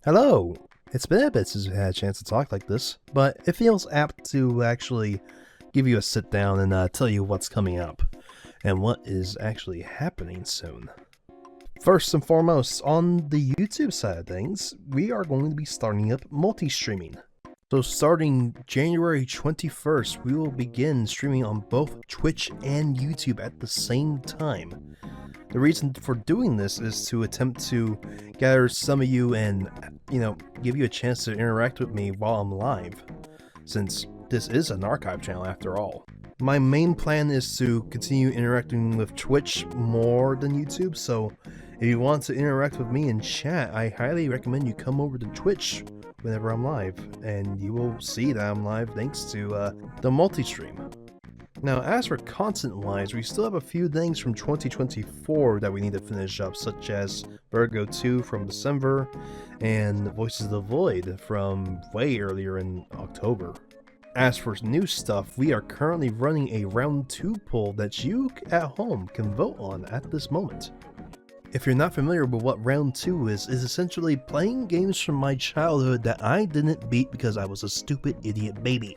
Hello! It's been a bit since we had a chance to talk like this, but it feels apt to actually give you a sit down and tell you what's coming up and what is actually happening soon. First and foremost, on the YouTube side of things, we are going to be starting up multi-streaming. So starting January 21st, we will begin streaming on both Twitch and YouTube at the same time. The reason for doing this is to attempt to gather some of you and, give you a chance to interact with me while I'm live, since this is an archive channel after all. My main plan is to continue interacting with Twitch more than YouTube, so if you want to interact with me in chat, I highly recommend you come over to Twitch whenever I'm live, and you will see that I'm live thanks to the multi-stream. Now, as for content-wise, we still have a few things from 2024 that we need to finish up, such as Virgo 2 from December, and Voices of the Void from way earlier in October. As for new stuff, we are currently running a Round 2 poll that you at home can vote on at this moment. If you're not familiar with what Round 2 is essentially playing games from my childhood that I didn't beat because I was a stupid idiot baby.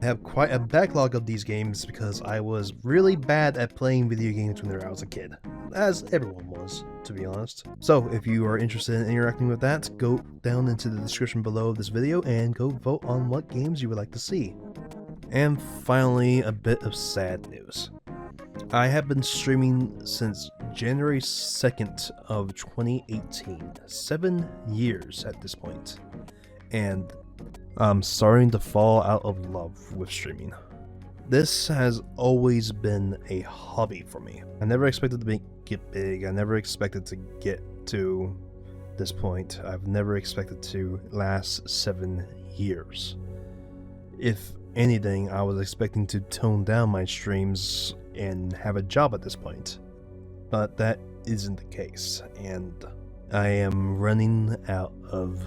I have quite a backlog of these games because I was really bad at playing video games when I was a kid, as everyone was, to be honest. So if you are interested in interacting with that, go down into the description below of this video and go vote on what games you would like to see. And finally, a bit of sad news. I have been streaming since January 2nd of 2018, 7 years at this point, and I'm starting to fall out of love with streaming. This has always been a hobby for me. I never expected to get big. I never expected to get to this point. I've never expected to last 7 years. If anything, I was expecting to tone down my streams and have a job at this point. But that isn't the case, and I am running out of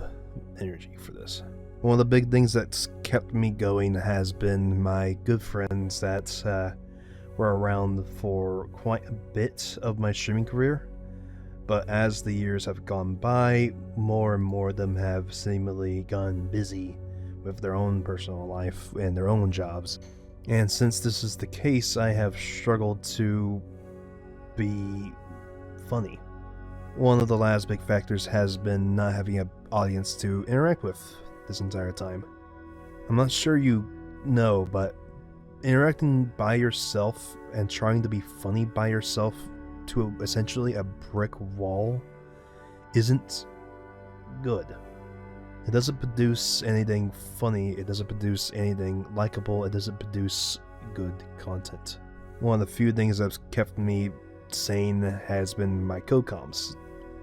energy for this. One of the big things that's kept me going has been my good friends that were around for quite a bit of my streaming career. But as the years have gone by, more and more of them have seemingly gone busy with their own personal life and their own jobs. And since this is the case, I have struggled to be funny. One of the last big factors has been not having an audience to interact with this entire time. I'm not sure you know, but interacting by yourself and trying to be funny by yourself to essentially a brick wall isn't good. It doesn't produce anything funny, it doesn't produce anything likable, it doesn't produce good content. One of the few things that's kept me sane has been my co-coms.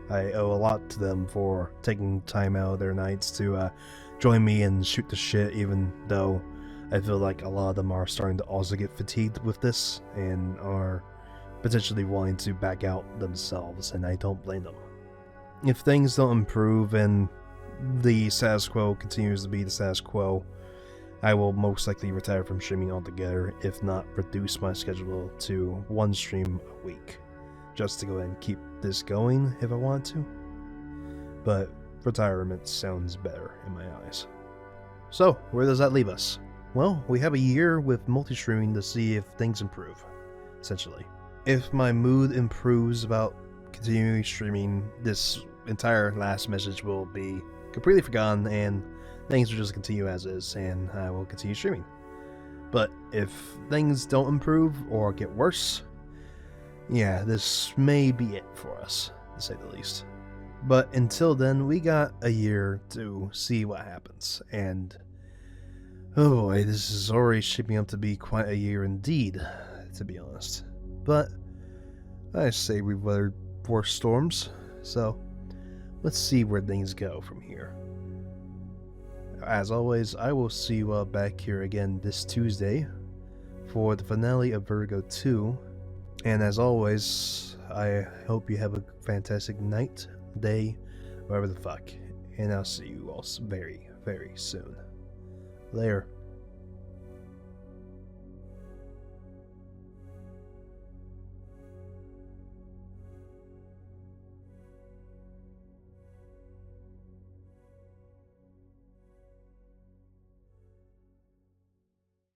I owe a lot to them for taking time out of their nights to join me and shoot the shit, even though I feel like a lot of them are starting to also get fatigued with this and are potentially wanting to back out themselves, and I don't blame them. If things don't improve and the status quo continues to be the status quo, I will most likely retire from streaming altogether, if not reduce my schedule to 1 stream a week, just to go ahead and keep this going if I want to. But retirement sounds better in my eyes. So, where does that leave us? Well, we have a year with multi-streaming to see if things improve, essentially. If my mood improves about continuing streaming, this entire last message will be completely forgotten and things will just continue as is, and I will continue streaming. But if things don't improve or get worse, yeah, this may be it for us, to say the least. But until then, we got a year to see what happens, and oh boy, this is already shaping up to be quite a year indeed, to be honest. But I say we've weathered worse storms, so let's see where things go from here. As always, I will see you all back here again this Tuesday for the finale of Virgo 2. And as always, I hope you have a fantastic night, day, whatever the fuck. And I'll see you all very, very soon. Later.